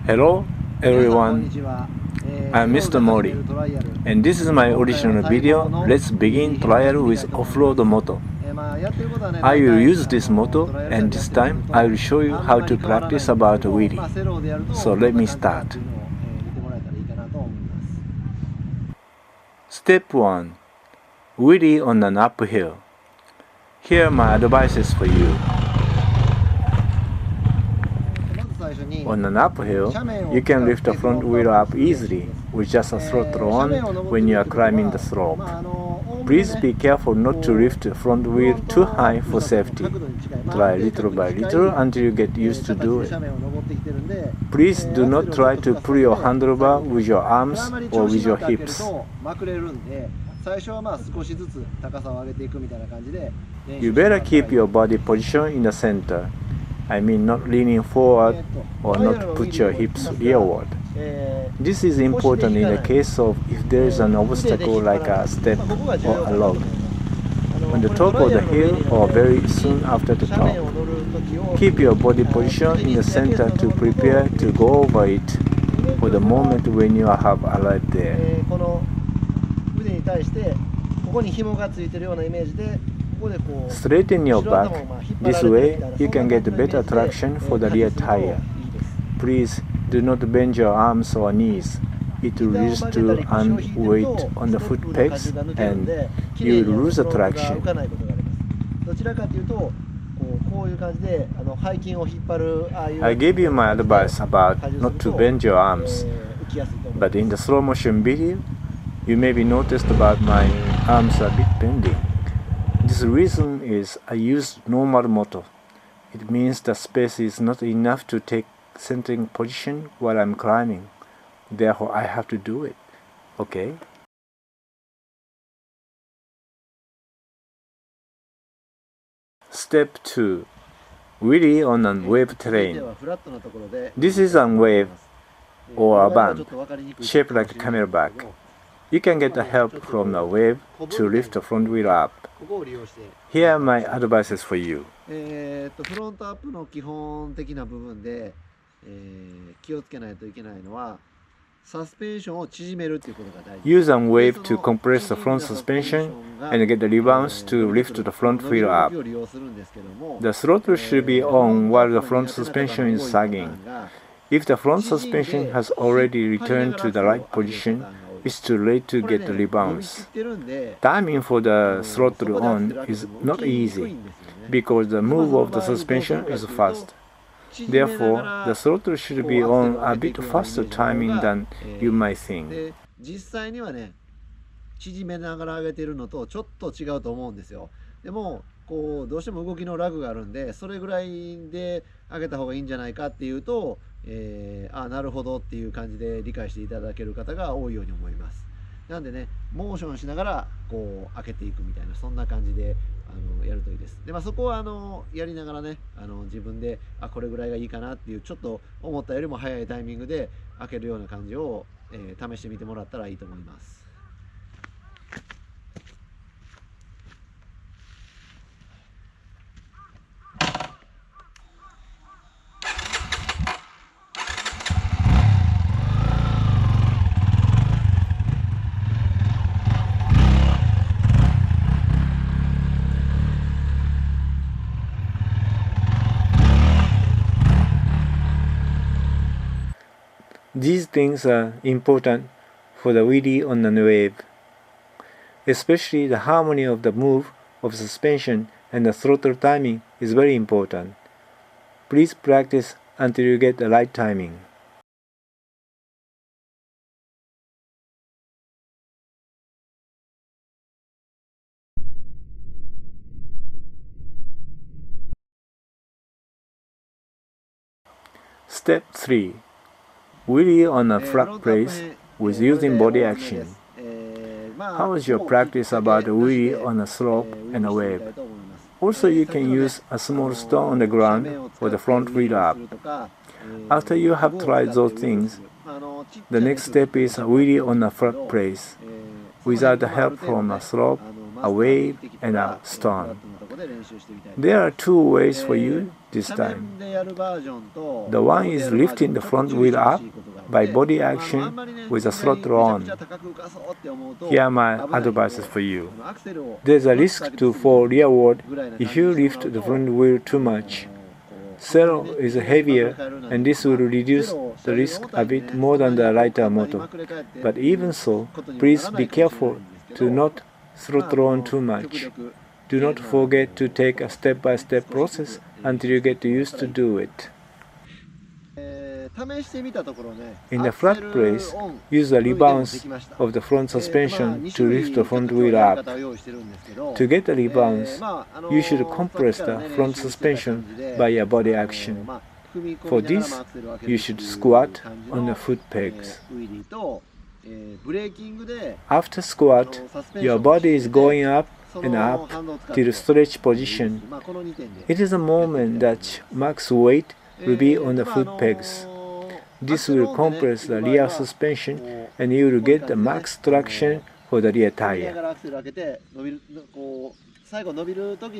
Hello everyone, I'm Mr. Mori, and this is my original video. Let's begin trial with off-road moto. I will use this moto, and this time I will show you how to practice about wheelie. So let me start. Step 1. Wheelie on an uphill. Here are my advices for you. On an uphill, you can lift the front wheel up easily with just a throttle on when you are climbing the slope. Please be careful not to lift the front wheel too high for safety. Try little by little until you get used to do it. Please do not try to pull your handlebar with your arms or with your hips. You better keep your body position in the center. I mean not leaning forward or not put your hips rearward. This is important in the case of if there is an obstacle like a step or a log. On the top of the hill or very soon after the top. Keep your body position in the center to prepare to go over it for the moment when you have arrived there. Straighten your back. This way, you can get better traction for the rear tire. Please do not bend your arms or knees. It will lead to weight on the foot pegs and you will lose the traction. I gave you my advice about not to bend your arms, but in the slow motion video, you may be noticed about my arms a bit bending. This reason is I use normal moto. It means the space is not enough to take centering position while I'm climbing. Therefore, I have to do it. Okay? Step 2. Wheelie on a wave terrain. This is a wave or a band shaped like a camel back. You can get the help from a wave to lift the front wheel up. Here are my advices for you. Use a wave to compress the front suspension and get the rebounds to lift the front wheel up. The throttle should be on while the front suspension is sagging. If the front suspension has already returned to the right position, it's too late to get the rebounds. Timing for the throttle on is not easy because the move of the suspension is fast. Therefore, the throttle should be on a bit faster timing than you might think. 縮めながら上げているのとちょっと違うと思うんですよ。でもこうどうしても動きのラグがあるんで、それぐらいで上げた方がいいんじゃないかっていうと、なるほどっていう感じで理解していただける方が多いように思います。なんでね、モーションしながらこう開けていくみたいな、そんな感じでやるといいです。で、そこはやりながらね、自分でこれぐらいがいいかなっていう、ちょっと思ったよりも早いタイミングで開けるような感じを、試してみてもらったらいいと思います。These things are important for the wheelie on a wave. Especially the harmony of the move of suspension and the throttle timing is very important. Please practice until you get the right timing. Step 3. Wheelie on a flat place with using body action. How is your practice about a wheelie on a slope and a wave? Also, you can use a small stone on the ground for the front wheel up. After you have tried those things, the next step is a wheelie on a flat place, without the help from a slope, a wave, and a stone. There are two ways for you this time. The one is lifting the front wheel up by body action with the throttle on. Here are my advices for you. There's a risk to fall rearward if you lift the front wheel too much. Throttle is heavier and this will reduce the risk a bit more than the lighter moto. But even so, please be careful to not throttle on too much. Do not forget to take a step-by-step process until you get used to do it. In the flat place, use the rebounce of the front suspension to lift the front wheel up. To get the rebounce, you should compress the front suspension by a body action. For this, you should squat on the foot pegs. After squat, your body is going up and up till stretch position. It is a moment that max weight will be on the foot pegs. This will compress the rear suspension and you will get the max traction for the rear tire.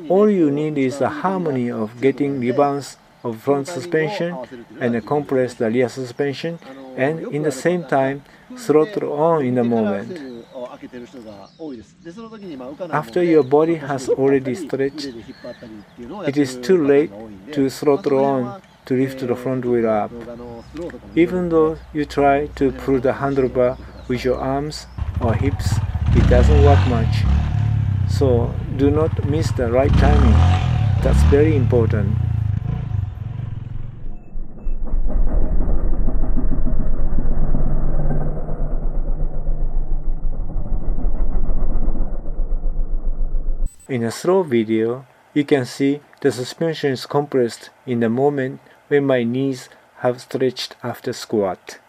All you need is the harmony of getting rebounce of front suspension and compress the rear suspension, and in the same time throttle on in the moment. After your body has already stretched, it is too late to throttle on to lift the front wheel up. Even though you try to pull the handlebar with your arms or hips, it doesn't work much. So do not miss the right timing. That's very important. In a slow video, you can see the suspension is compressed in the moment when my knees have stretched after squat.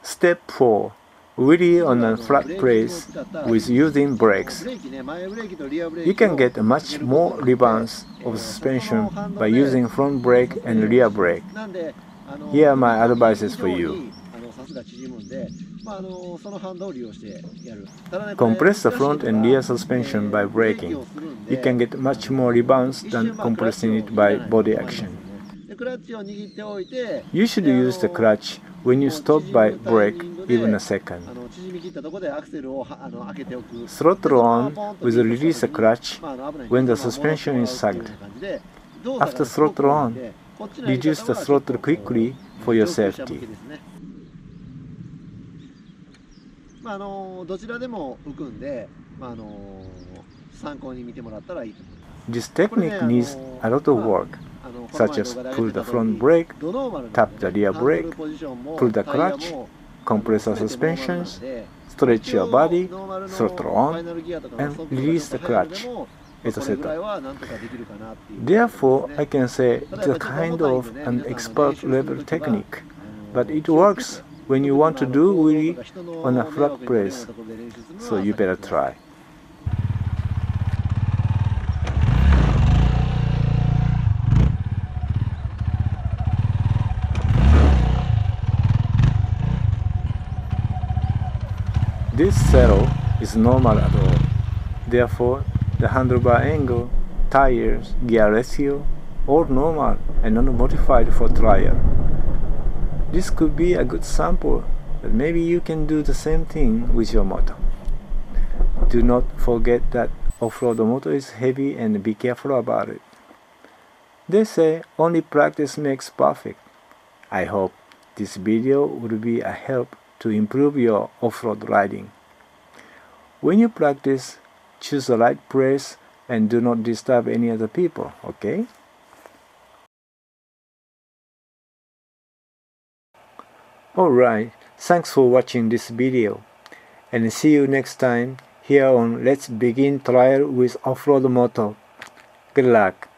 Step 4. Wheelie on a flat place with using brakes. You can get much more rebounce of suspension by using front brake and rear brake. Here are my advices for you. Compress the front and rear suspension by braking. You can get much more rebounce than compressing it by body action. You should use the clutch when you stop by brake even a second. Throttle on with release the clutch when the suspension is sagged. After throttle on, reduce the throttle quickly for your safety. This technique needs a lot of work, such as pull the front brake, tap the rear brake, pull the clutch, compress the suspensions, stretch your body, throttle on, and release the clutch, etc. Therefore, I can say it's a kind of an expert level technique, but it works when you want to do wheelie on a flat place, so you better try. This saddle is normal at all. Therefore, the handlebar angle, tires, gear ratio, all normal and not modified for trial. This could be a good sample, but maybe you can do the same thing with your moto. Do not forget that off-road moto is heavy and be careful about it. They say only practice makes perfect. I hope this video will be a help to improve your off-road riding. When you practice, choose the right place and do not disturb any other people, okay? Alright, thanks for watching this video, and see you next time here on Let's Begin Trial with Off-Road Moto. Good luck.